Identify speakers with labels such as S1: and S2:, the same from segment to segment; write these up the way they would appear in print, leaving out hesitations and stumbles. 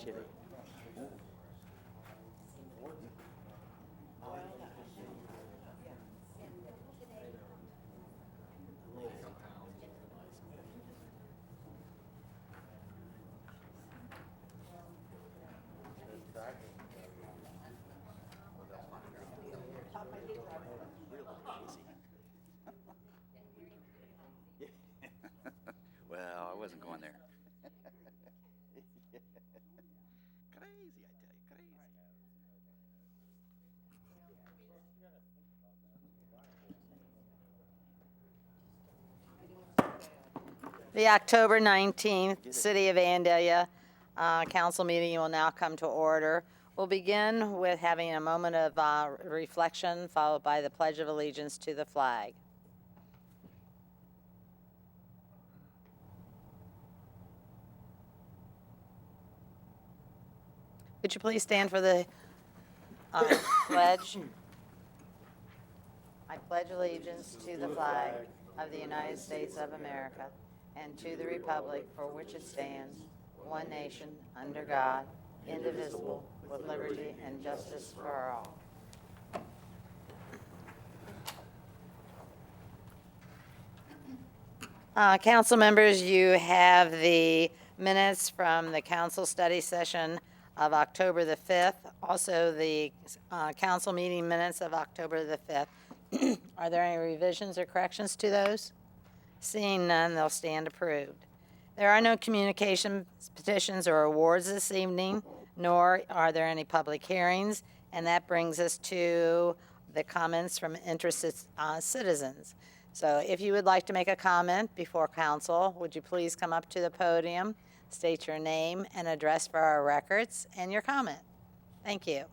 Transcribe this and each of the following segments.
S1: Chili. Well, I wasn't going there. Crazy, I tell you, crazy.
S2: The October 19th City of Vandalia Council meeting will now come to order. We'll begin with having a moment of reflection, followed by the Pledge of Allegiance to the flag. Would you please stand for the pledge? I pledge allegiance to the flag of the United States of America and to the republic for which it stands, one nation, under God, indivisible, with liberty and justice for all. Council members, you have the minutes from the council study session of October the 5th, also the council meeting minutes of October the 5th. Are there any revisions or corrections to those? Seeing none, they'll stand approved. There are no communications, petitions, or awards this evening, nor are there any public hearings, and that brings us to the comments from interested citizens. So if you would like to make a comment before council, would you please come up to the podium, state your name and address for our records, and your comment. Thank you.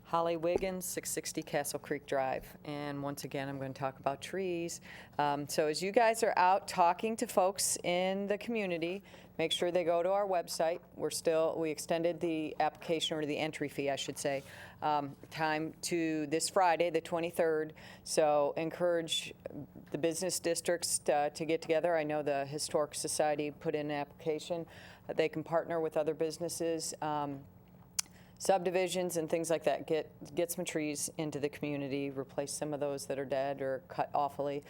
S3: Holly Wiggins, 660 Castle Creek Drive. And once again, I'm going to talk about trees. So as you guys are out talking to folks in the community, make sure they go to our website. We extended the application, or the entry fee, I should say, time to this Friday, the 23rd. So encourage the business districts to get together. I know the Historic Society put in an application. They can partner with other businesses, subdivisions and things like that, get some trees into the community, replace some of those that are dead or cut awfully.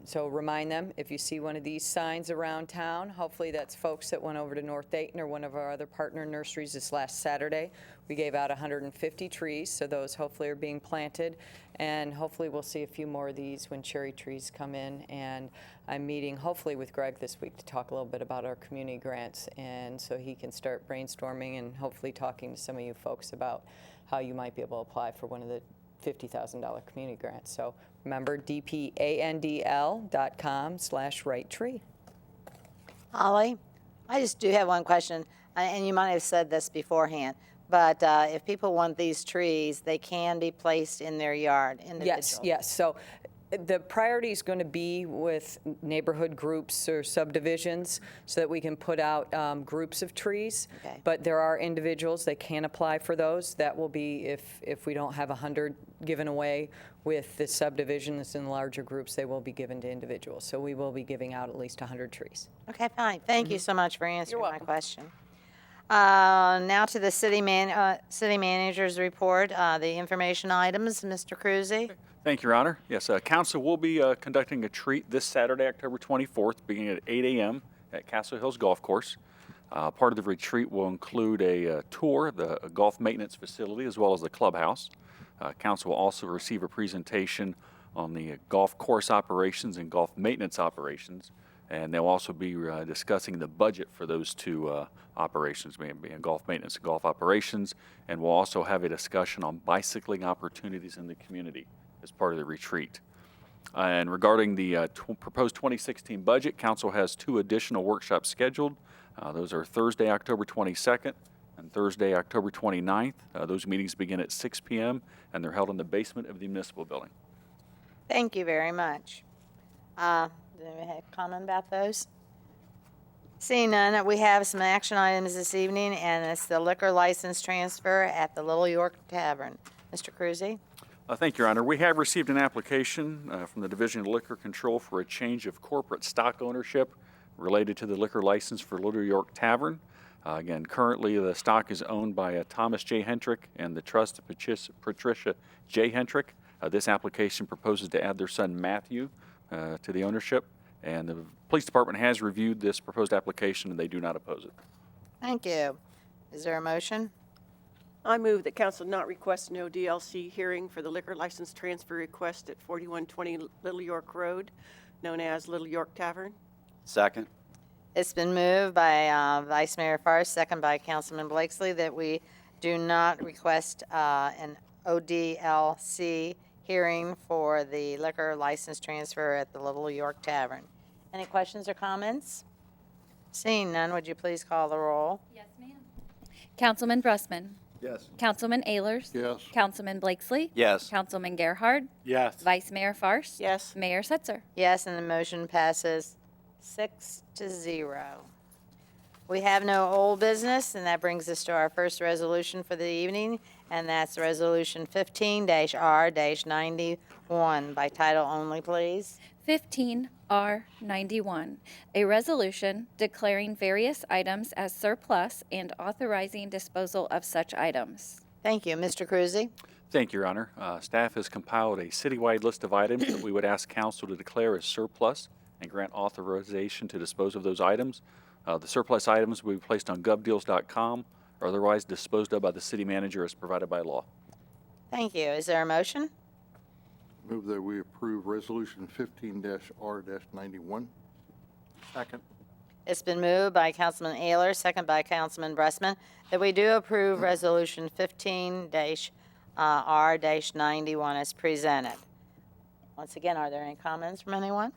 S3: So remind them, if you see one of these signs around town, hopefully that's folks that went over to North Dayton or one of our other partner nurseries this last Saturday. We gave out 150 trees, so those hopefully are being planted, and hopefully we'll see a few more of these when cherry trees come in. And I'm meeting hopefully with Greg this week to talk a little bit about our community grants, and so he can start brainstorming and hopefully talking to some of you folks about how you might be able to apply for one of the $50,000 community grants. So remember, dpandl.com/write-tree.
S2: Holly, I just do have one question, and you might have said this beforehand, but if people want these trees, they can be placed in their yard individually.
S3: Yes. So the priority is going to be with neighborhood groups or subdivisions so that we can put out groups of trees.
S2: Okay.
S3: But there are individuals that can apply for those. That will be if we don't have 100 given away with the subdivision that's in larger groups, they will be given to individuals. So we will be giving out at least 100 trees.
S2: Okay, fine. Thank you so much for answering my
S3: welcome.
S2: question. Now to the city manager's report, the information items. Mr. Cruzy.
S4: Thank you, Your Honor. Yes, Council will be conducting a treat this Saturday, October 24th, beginning at 8 a.m. at Castle Hills Golf Course. Part of the retreat will include a tour of the golf maintenance facility as well as the clubhouse. Council will also receive a presentation on the golf course operations and golf maintenance operations, and they'll also be discussing the budget for those two operations, being golf maintenance and golf operations, and we'll also have a discussion on bicycling opportunities in the community as part of the retreat. And regarding the proposed 2016 budget, Council has 2 additional workshops scheduled. Those are Thursday, October 22nd and Thursday, October 29th. Those meetings begin at 6 p.m. and they're held in the basement of the municipal building.
S2: Thank you very much. Does anyone have a comment about those? Seeing none, we have some action items this evening, and it's the liquor license transfer at the Little York Tavern. Mr. Cruzy?
S4: Thank you, Your Honor. We have received an application from the Division of Liquor Control for a change of corporate stock ownership related to the liquor license for Little York Tavern. Again, currently the stock is owned by Thomas J. Hentrick and the trust of Patricia J. Hentrick. This application proposes to add their son Matthew to the ownership, and the police department has reviewed this proposed application and they do not oppose it.
S2: Thank you. Is there a motion?
S5: I move that council not request no DLC hearing for the liquor license transfer request at 4120 Little York Road, known as Little York Tavern.
S1: Second.
S2: It's been moved by Vice Mayor Forrest, second by Councilman Blakesley, that we do not request an ODLC hearing for the liquor license transfer at the Little York Tavern. Any questions or comments? Seeing none, would you please call the roll?
S6: Yes, ma'am. Councilman Brusman.
S1: Yes.
S6: Councilman Ehlers.
S7: Yes.
S6: Councilman Blakesley.
S1: Yes.
S6: Councilman Gerhard.
S7: Yes.
S6: Vice Mayor Fairst.
S5: Yes.
S6: Mayor Setzer.
S2: Yes, and the motion passes 6-0. We have no old business, and that brings us to our first resolution for the evening, and that's Resolution 15-R-91 by title only, please.
S6: 15R91, a resolution declaring various items as surplus and authorizing disposal of such items.
S2: Thank you. Mr. Cruzy?
S4: Thank you, Your Honor. Staff has compiled a citywide list of items that we would ask council to declare as surplus and grant authorization to dispose of those items. The surplus items will be placed on govdeals.com or otherwise disposed of by the city manager as provided by law.
S2: Thank you. Is there a motion?
S7: Move that we approve Resolution 15-R-91.
S1: Second.
S2: It's been moved by Councilman Ayler, second by Councilman Bressman, that we do approve Resolution 15-R-91 as presented. Once again, are there any comments from anyone?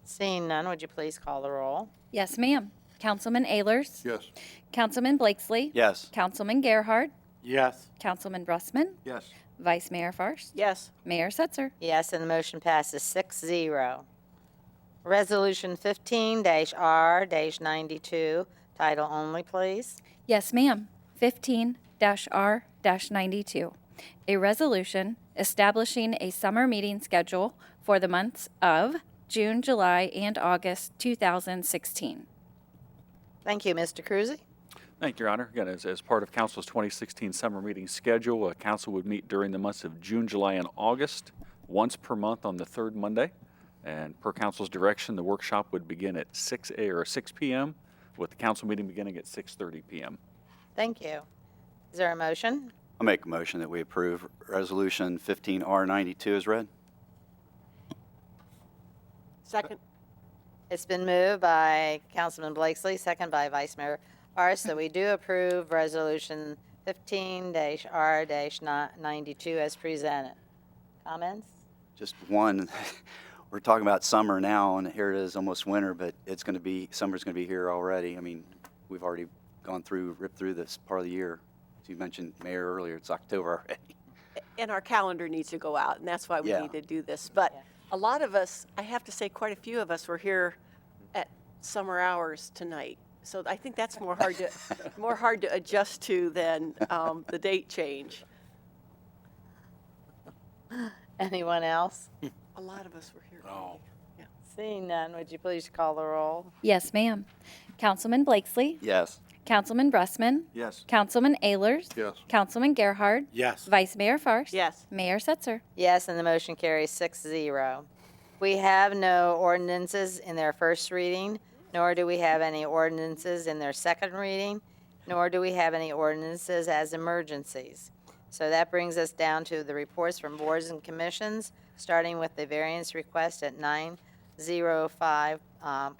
S2: Seeing none, would you please call the roll?
S6: Yes, ma'am. Councilman Ehlers.
S7: Yes.
S6: Councilman Blakesley.
S1: Yes.
S6: Councilman Gerhard.
S7: Yes.
S6: Councilman Brusman.
S1: Yes.
S6: Vice Mayor Fairst.
S5: Yes.
S6: Mayor Setzer.
S2: Yes, and the motion passes 6-0. Resolution 15-R-92, title only, please.
S6: Yes, ma'am. 15-R-92, a resolution establishing a summer meeting schedule for the months of June, July, and August 2016.
S2: Thank you, Mr. Cruzy.
S4: Thank you, Your Honor. Again, as part of Council's 2016 summer meeting schedule, Council would meet during the months of June, July, and August, once per month on the third Monday. And per Council's direction, the workshop would begin at 6 p.m., with the Council meeting beginning at 6:30 p.m.
S2: Thank you. Is there a motion?
S1: I'll make a motion that we approve Resolution 15R92 as read.
S5: Second.
S2: It's been moved by Councilman Blakesley, second by Vice Mayor Forrest, that we do approve Resolution 15-R-92 as presented. Comments?
S1: Just one. We're talking about summer now, and here it is, almost winter, but summer's going to be here already. I mean, we've already ripped through this part of the year. As you mentioned, Mayor, earlier, it's October already.
S5: And our calendar needs to go out, and that's why we
S1: Yeah.
S5: need to do this. But
S2: Yeah.
S5: a lot of us, I have to say, quite a few of us were here at summer hours tonight. So I think that's more hard to adjust to than the date change.
S2: Anyone else?
S5: A lot of us were here.
S7: Oh.
S5: Yeah.
S2: Seeing none, would you please call the roll?
S6: Yes, ma'am. Councilman Blakesley.
S1: Yes.
S6: Councilman Brusman.
S1: Yes.
S6: Councilman Ehlers.
S7: Yes.
S6: Councilman Gerhard.
S7: Yes.
S6: Vice Mayor Fairst.
S5: Yes.
S6: Mayor Setzer.
S2: Yes, and the motion carries 6-0. We have no ordinances in their first reading, nor do we have any ordinances in their second reading, nor do we have any ordinances as emergencies. So that brings us down to the reports from boards and commissions, starting with the variance request at 905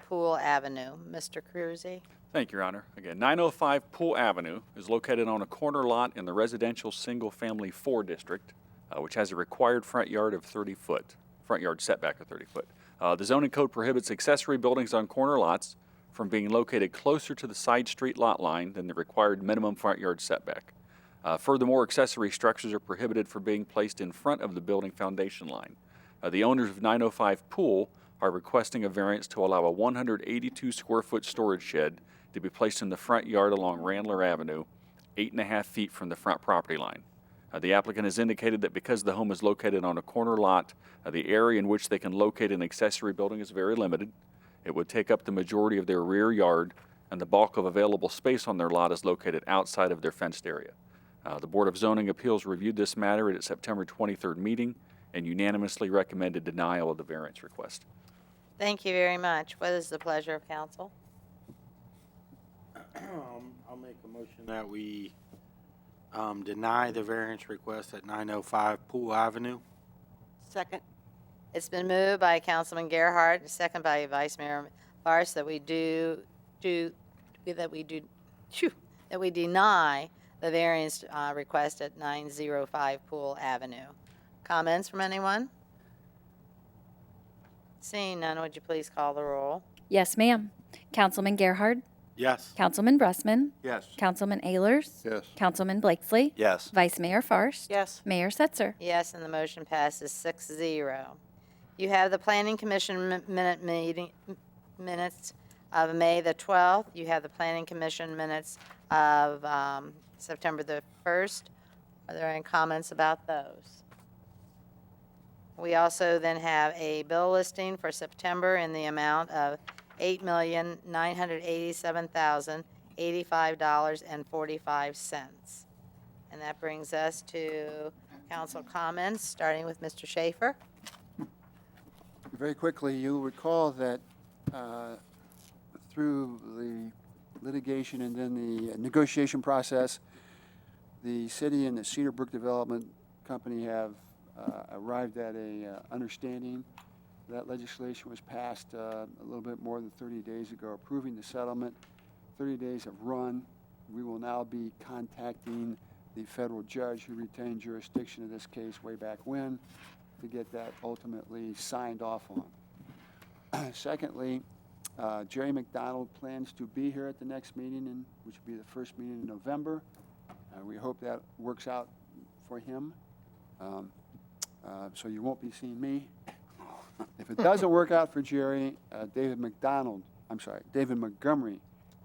S2: Pool Avenue. Mr. Cruzy?
S4: Thank you, Your Honor. Again, 905 Pool Avenue is located on a corner lot in the residential single-family 4 district, which has a required front yard setback of 30 foot. The zoning code prohibits accessory buildings on corner lots from being located closer to the side street lot line than the required minimum front yard setback. Furthermore, accessory structures are prohibited from being placed in front of the building foundation line. The owners of 905 Pool are requesting a variance to allow a 182 square foot storage shed to be placed in the front yard along Randler Avenue, 8.5 feet from the front property line. The applicant has indicated that because the home is located on a corner lot, the area in which they can locate an accessory building is very limited, It would take up the majority of their rear yard, and the bulk of available space on their lot is located outside of their fenced area. The Board of Zoning Appeals reviewed this matter at its September 23rd meeting and unanimously recommended denial of the variance request.
S2: Thank you very much. What is the pleasure of council?
S8: I'll make a motion that we deny the variance request at 905 Pool Avenue.
S5: Second.
S2: It's been moved by Councilman Gerhardt, second by Vice Mayor Barnes, that we deny the variance request at 905 Pool Avenue. Comments from anyone? Seeing none, would you please call the roll?
S6: Yes, ma'am. Councilman Gerhard,
S8: Yes.
S6: Councilman Bressman,
S7: Yes.
S6: Councilman Ehlers,
S7: Yes.
S6: Councilman Blakesley,
S1: Yes.
S6: Vice Mayor Farst,
S5: Yes.
S6: Mayor Setzer.
S2: Yes, and the motion passes 6-0. You have the Planning Commission minutes of May the 12th. You have the Planning Commission minutes of September the 1st. Are there any comments about those? We also then have a bill listing for September in the amount of $8,987,085.45. And that brings us to council comments, starting with Mr. Schaefer.
S9: Very quickly, you'll recall that through the litigation and then the negotiation process, the city and the Cedar Brook Development Company have arrived at a understanding. That legislation was passed a little bit more than 30 days ago, approving the settlement. 30 days have run. We will now be contacting the federal judge who retained jurisdiction of this case way back when to get that ultimately signed off on. Secondly, Jerry McDonald plans to be here at the next meeting, which will be the first meeting in November. We hope that works out for him. So you won't be seeing me. If it doesn't work out for Jerry, David Montgomery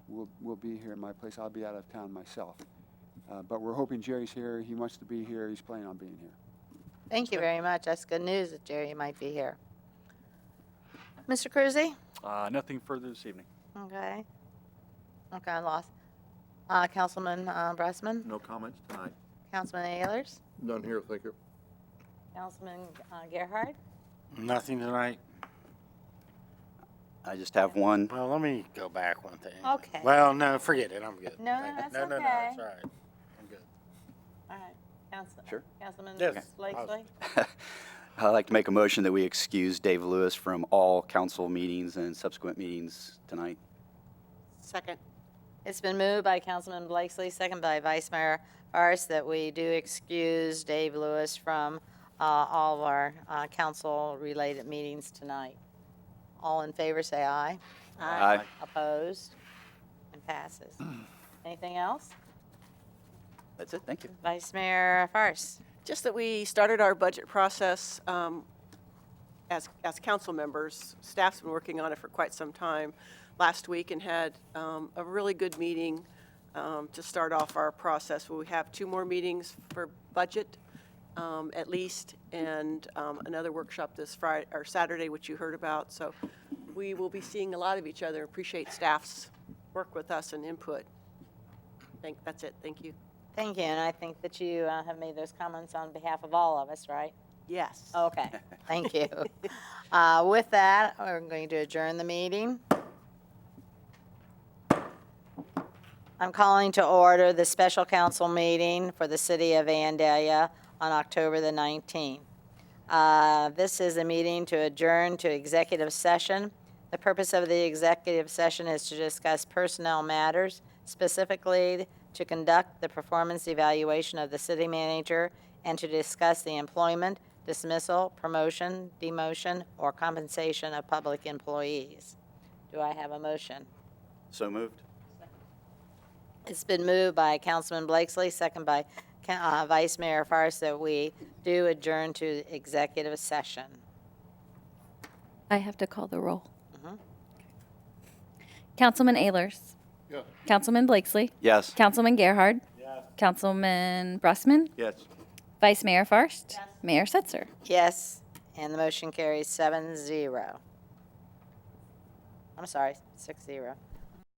S9: will be here in my place. I'll be out of town myself. But we're hoping Jerry's here. He wants to be here. He's planning on being here.
S2: Thank you very much. That's good news that Jerry might be here. Mr. Cruzy?
S4: Nothing further this evening.
S2: Okay. Okay, I lost. Councilman Bressman?
S7: No comments tonight.
S2: Councilman Ehlers?
S7: None here, thank you.
S2: Councilman Gerhard?
S8: Nothing tonight.
S1: I just have one.
S8: Well, let me go back one thing.
S2: Okay.
S8: Well, no, forget it. I'm good.
S2: No,
S8: Thank you.
S2: that's
S8: No,
S2: okay.
S8: it's all right. I'm good.
S2: All right.
S1: Sure.
S2: Councilman
S8: Yes.
S2: Blakesley?
S1: I'd like to make a motion that we excuse Dave Lewis from all council meetings and subsequent meetings tonight.
S5: Second.
S2: It's been moved by Councilman Blakesley, second by Vice Mayor Arce, that we do excuse Dave Lewis from all of our council-related meetings tonight. All in favor, say aye.
S1: Aye.
S2: Opposed? And passes. Anything else?
S1: That's it, thank you.
S2: Vice Mayor Farce?
S5: Just that we started our budget process as council members. Staff's been working on it for quite some time last week and had a really good meeting to start off our process. We have 2 more meetings for budget at least, and another workshop this Friday or Saturday, which you heard about. So we will be seeing a lot of each other. Appreciate staff's work with us and input. That's it. Thank you.
S2: Thank you, and I think that you have made those comments on behalf of all of us, right?
S5: Yes.
S2: Okay, thank you. With that, we're going to adjourn the meeting. I'm calling to order the special council meeting for the city of Vandalia on October the 19th. This is a meeting to adjourn to executive session. The purpose of the executive session is to discuss personnel matters, specifically to conduct the performance evaluation of the city manager and to discuss the employment, dismissal, promotion, demotion, or compensation of public employees. Do I have a motion?
S1: So moved.
S2: It's been moved by Councilman Blakesley, second by Vice Mayor Farce, that we do adjourn to executive session.
S6: I have to call the roll. Councilman Ehlers,
S7: Yes.
S6: Councilman Blakesley,
S1: Yes.
S6: Councilman Gerhard, Councilman Bressman,
S7: Yes.
S6: Vice Mayor Farst, Mayor Setzer.
S2: Yes, and the motion carries 7-0. I'm sorry, 6-0.